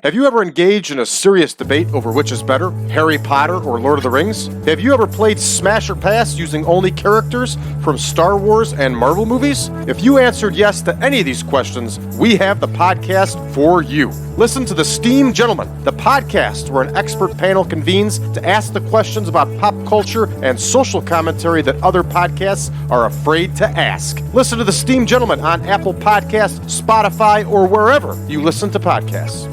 Have you ever engaged in a serious debate over which is better, Harry Potter or Lord of the Rings? Have you ever played Smash or Pass using only characters from Star Wars and Marvel movies? If you answered yes to any of these questions, we have the podcast for you. Listen to The Steam Gentleman, the podcast where an expert panel convenes to ask the questions about pop culture and social commentary that other podcasts are afraid to ask. Listen to The Steam Gentleman on Apple Podcasts, Spotify, or wherever you listen to podcasts.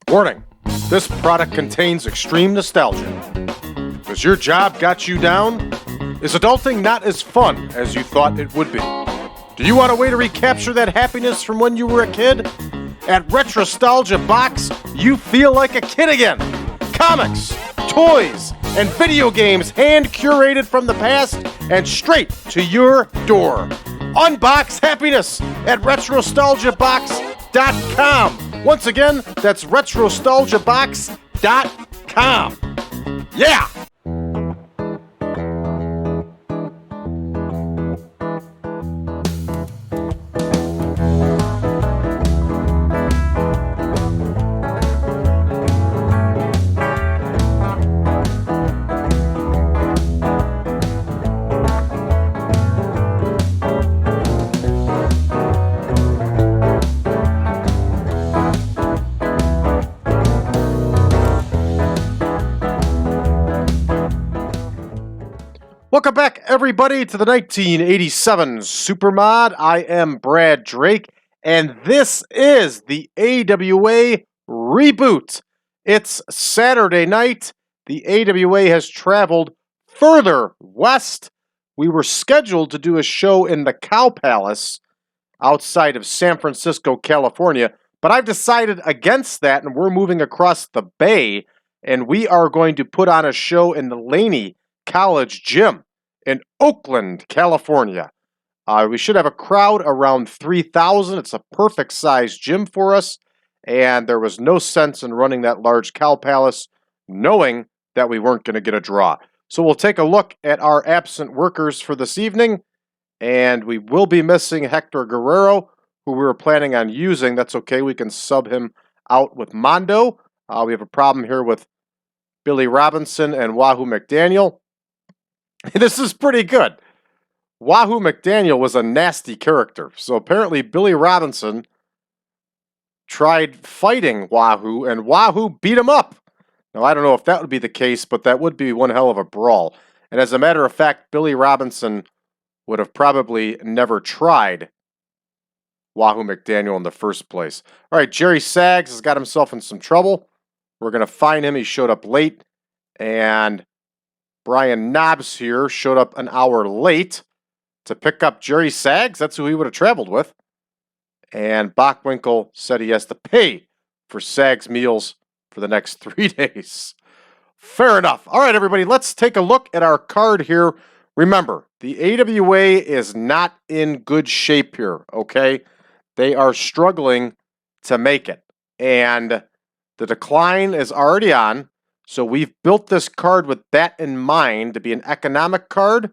Warning, this product contains extreme nostalgia. Has your job got you down? Is adulting not as fun as you thought it would be? Do you want a way to recapture that happiness from when you were a kid? At Retrostalgia Box, you feel like a kid again. Comics, toys, and video games hand-curated from the past and straight to your door. Unbox happiness at RetroStalgiaBox.com. Once again, that's RetroStalgiaBox.com. Yeah! Welcome back, everybody, to the 1987 Supermod. I am Brad Drake, and this is the AWA reboot. It's Saturday night. The AWA has traveled further west. We were scheduled to do a show in the Cow Palace outside of San Francisco, California, but I've decided against that, and we're moving across the bay, and we are going to put on a show in the Laney College Gym in Oakland, California. We should have a crowd around 3,000. It's a perfect size gym for us, and there was no sense in running that large Cow Palace knowing that we weren't going to get a draw. So we'll take a look at our absent workers for this evening, and we will be missing Hector Guerrero, who we were planning on using. That's okay. We can sub him out with Mondo. We have a problem here with Billy Robinson and Wahoo McDaniel. This is pretty good. Wahoo McDaniel was a nasty character. So apparently Billy Robinson tried fighting Wahoo, and Wahoo beat him up. Now, I don't know if that would be the case, but that would be one hell of a brawl. And as a matter of fact, Billy Robinson would have probably never tried Wahoo McDaniel in the first place. All right, Jerry Sags has got himself in some trouble. We're going to find him. He showed up late. And Brian Knobs here showed up an hour late to pick up Jerry Sags. That's who he would have traveled with. And Bachwinkle said he has to pay for Sags meals for the next 3 days. Fair enough. All right, everybody, let's take a look at our card here. Remember, the AWA is not in good shape here, okay? They are struggling to make it. And the decline is already on. So we've built this card with that in mind to be an economic card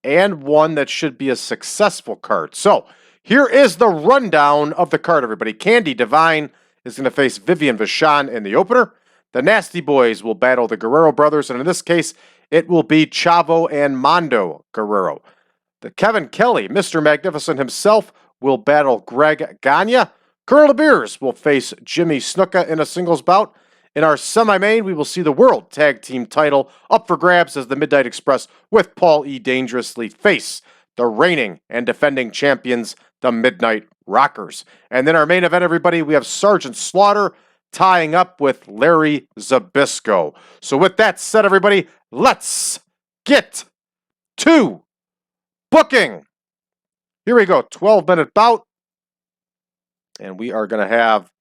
and one that should be a successful card. So here is the rundown of the card, everybody. Candi, Devine is going to face Vivian, Vachon in the opener. The Nasty Boys will battle the Guerrero brothers, and in this case, it will be Chavo and Mondo Guerrero. The Kevin Kelly, Mr. Magnificent himself, will battle Greg Gagne. Colonel DeBeers will face Jimmy Snuka in a singles bout. In our semi-main, we will see the World Tag Team title up for grabs as the Midnight Express with Paul E. Dangerously face the reigning and defending champions, the Midnight Rockers. And then our main event, everybody, we have Sergeant Slaughter tying up with Larry ZBYSZKO. So with that said, everybody, let's get to booking. Here we go, 12-minute bout. And we are going to have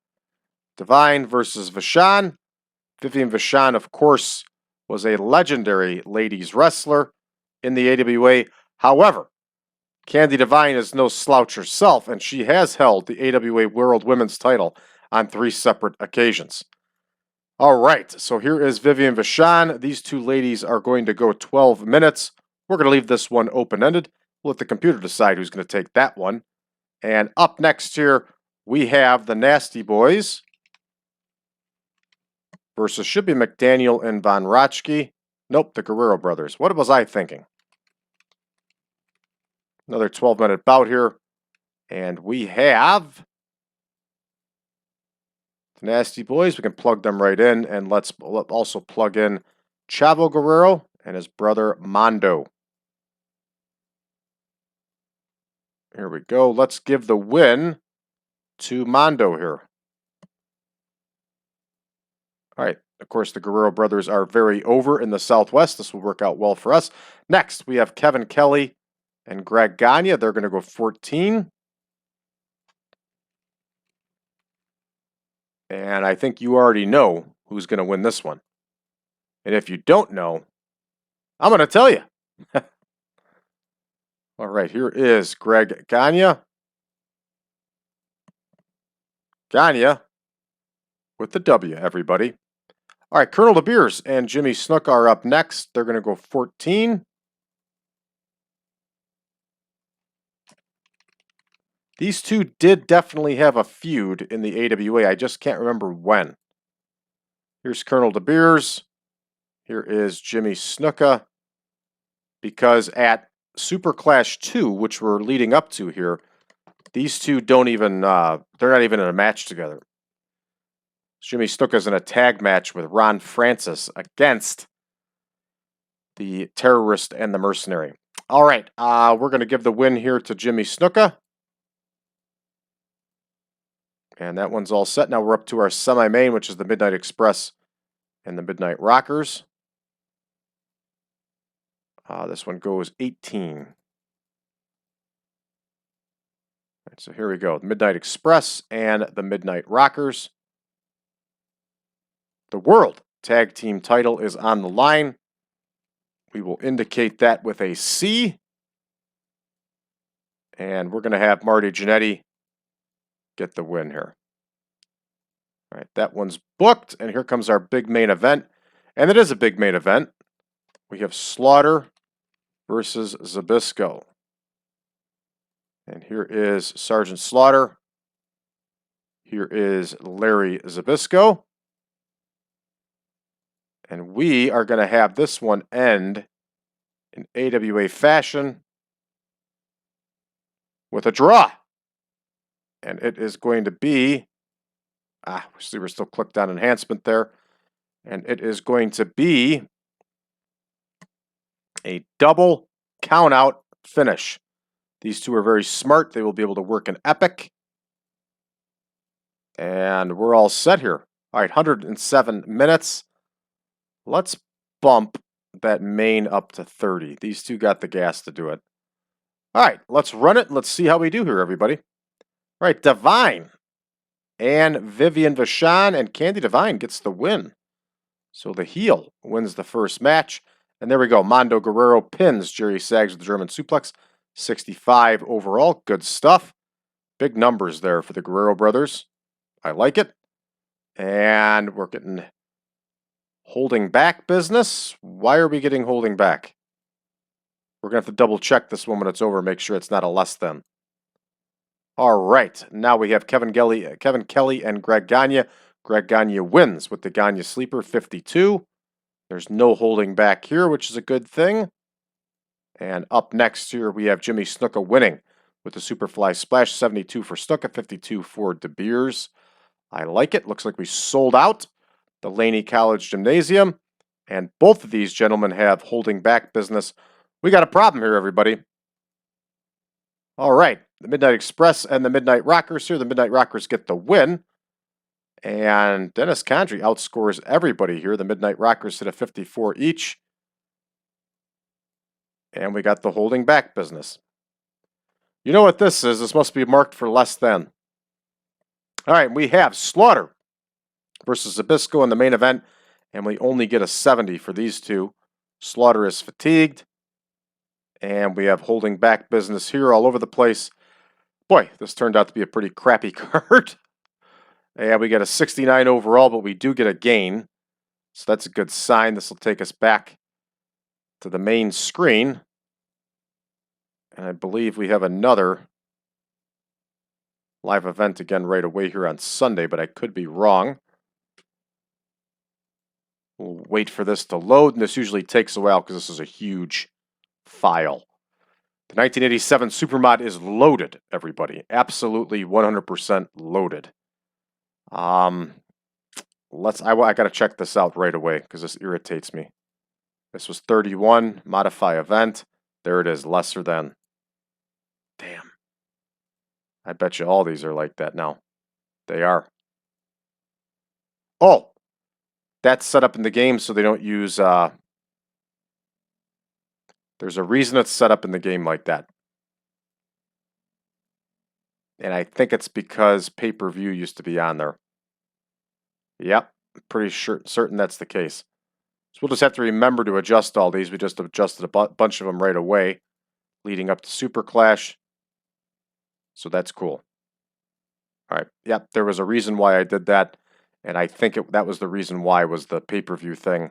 Devine versus Vachon. Vivian Vachon, of course, was a legendary ladies wrestler in the AWA. However, Candi Devine is no slouch herself, and she has held the AWA World Women's title on 3 separate occasions. All right, so here is Vivian Vachon. These two ladies are going to go 12 minutes. We're going to leave this one open-ended. We'll let the computer decide who's going to take that one. And up next here, we have the Nasty Boys versus should be McDaniel and Von Rochke. Nope, the Guerrero brothers. What was I thinking? Another 12-minute bout here. And we have the Nasty Boys. We can plug them right in. And let's also plug in Chavo Guerrero and his brother Mondo. Here we go. Let's give the win to Mondo here. All right. Of course, the Guerrero brothers are very over in the Southwest. This will work out well for us. Next, we have Kevin Kelly and Greg Gagne. They're going to go 14. And I think you already know who's going to win this one. And if you don't know, I'm going to tell you. All right, here is Greg Gagne. Gagne with the W, everybody. All right, Colonel DeBeers and Jimmy Snuka are up next. They're going to go 14. These two did definitely have a feud in the AWA. I just can't remember when. Here's Colonel DeBeers. Here is Jimmy Snuka. Because at Super Clash 2, which we're leading up to here, these two don't even, they're not even in a match together. Jimmy Snuka's in a tag match with Ron Francis against the Terrorist and the Mercenary. All right, we're going to give the win here to Jimmy Snuka. And that one's all set. Now we're up to our semi-main, which is the Midnight Express and the Midnight Rockers. This one goes 18. All right, so here we go. The Midnight Express and the Midnight Rockers. The World Tag Team title is on the line. We will indicate that with a C. And we're going to have Marty Genadi get the win here. All right, that one's booked. And here comes our big main event. And it is a big main event. We have Slaughter versus ZBSYZKO. And here is Sergeant Slaughter. Here is Larry ZBYSZKO. And we are going to have this one end in AWA fashion with a draw. And it is going to be, see, we're still clicked on enhancement there. And it is going to be a double count-out finish. These two are very smart. They will be able to work an epic. And we're all set here. All right, 107 minutes. Let's bump that main up to 30. These two got the gas to do it. All right, let's run it. Let's see how we do here, everybody. All right, Devine and Vivian Vachon and Candi Devine gets the win. So the heel wins the first match. And there we go. Mondo Guerrero pins Jerry Sags with the German suplex. 65 overall. Good stuff. Big numbers there for the Guerrero brothers. I like it. And we're getting holding back business. Why are we getting holding back? We're going to have to double check this one when it's over. Make sure it's not a less than. All right. Now we have Kevin Kelly and Greg Gagne. Greg Gagne wins with the Gagne Sleeper 52. There's no holding back here, which is a good thing. And up next here, we have Jimmy Snuka winning with the Superfly Splash. 72 for Snuka, 52 for DeBeers. I like it. Looks like we sold out the Laney College Gymnasium. And both of these gentlemen have holding back business. We got a problem here, everybody. All right. The Midnight Express and the Midnight Rockers here. The Midnight Rockers get the win. And Dennis Condrey outscores everybody here. The Midnight Rockers hit a 54 each. And we got the holding back business. You know what this is? This must be marked for less than. All right, we have Slaughter versus ZBSYZKO in the main event. And we only get a 70 for these two. Slaughter is fatigued. And we have holding back business here all over the place. Boy, this turned out to be a pretty crappy card. And we get a 69 overall, but we do get a gain. So that's a good sign. This will take us back to the main screen. And I believe we have another live event again right away here on Sunday, but I could be wrong. We'll wait for this to load, and this usually takes a while because this is a huge file. The 1987 Supermod is loaded, everybody. Absolutely 100% loaded. I gotta check this out right away because this irritates me. This was 31, modify event. There it is, lesser than. Damn. I bet you all these are like that now. They are. Oh, that's set up in the game so they don't use, there's a reason it's set up in the game like that. And I think it's because pay-per-view used to be on there. Yep, pretty certain that's the case. So we'll just have to remember to adjust all these. We just adjusted a bunch of them right away, leading up to Super Clash. So that's cool. All right, yep, there was a reason why I did that. And I think that was the reason why was the pay-per-view thing.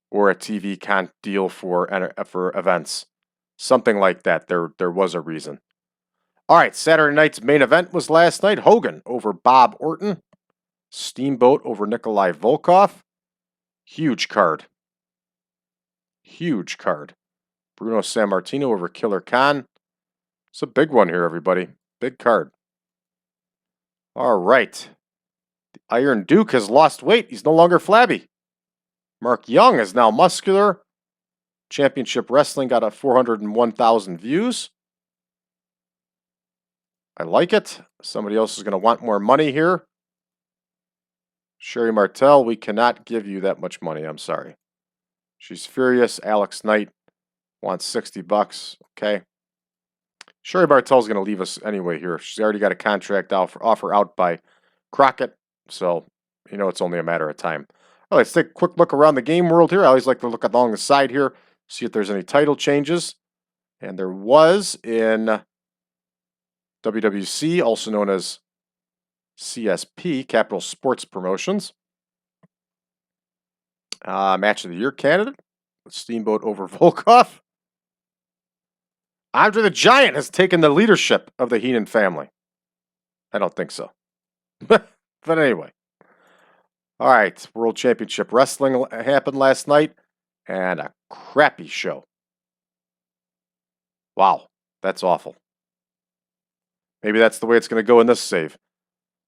Or a TV deal for events. Something like that. There was a reason. All right, Saturday night's main event was last night. Hogan over Bob Orton. Steamboat over Nikolai Volkov. Huge card. Huge card. Bruno Sammartino over Killer Khan. It's a big one here, everybody. Big card. All right. The Iron Duke has lost weight. He's no longer flabby. Mark Young is now muscular. Championship Wrestling got a 401,000 views. I like it. Somebody else is going to want more money here. Sherry Martel, we cannot give you that much money. I'm sorry. She's furious. Alex Knight wants 60 bucks. Okay. Sherry Martel's going to leave us anyway here. She's already got a contract offer out by Crockett. So, you know, it's only a matter of time. All right, let's take a quick look around the game world here. I always like to look along the side here, see if there's any title changes. And there was in WWC, also known as CSP, Capital Sports Promotions. Match of the Year candidate, Steamboat over Volkov. Andre the Giant has taken the leadership of the Heenan family. I don't think so. But anyway. All right, World Championship Wrestling happened last night, and a crappy show. Wow, that's awful. Maybe that's the way it's going to go in this save.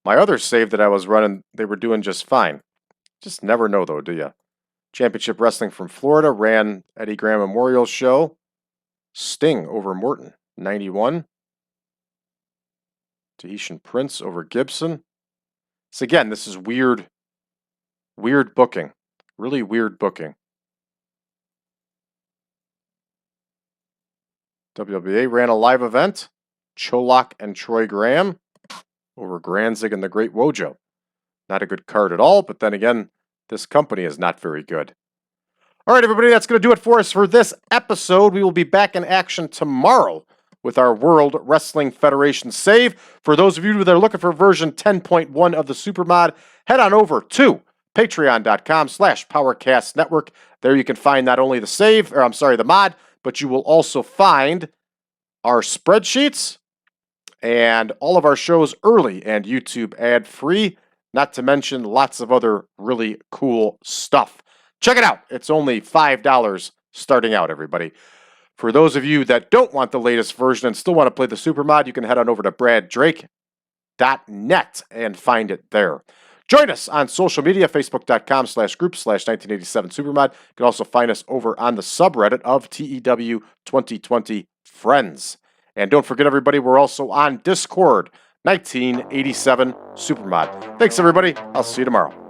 My other save that I was running, they were doing just fine. Just never know, though, do you? Championship Wrestling from Florida ran Eddie Graham Memorial Show. Sting over Morton, 91. Tahitian Prince over Gibson. So again, this is weird booking. Really weird booking. WWA ran a live event. Cholak and Troy Graham over Granzig and the Great Wojo. Not a good card at all, but then again, this company is not very good. All right, everybody, that's going to do it for us for this episode. We will be back in action tomorrow with our World Wrestling Federation save. For those of you that are looking for version 10.1 of the Supermod, head on over to patreon.com/PowerCast Network. There you can find not only the save, or I'm sorry, the mod, but you will also find our spreadsheets and all of our shows early and YouTube ad-free, not to mention lots of other really cool stuff. Check it out. It's only $5 starting out, everybody. For those of you that don't want the latest version and still want to play the Supermod, you can head on over to braddrake.net and find it there. Join us on social media, facebook.com/group/1987Supermod. You can also find us over on the subreddit of TEW 2020 Friends. And don't forget, everybody, we're also on Discord, 1987 Supermod. Thanks, everybody. I'll see you tomorrow.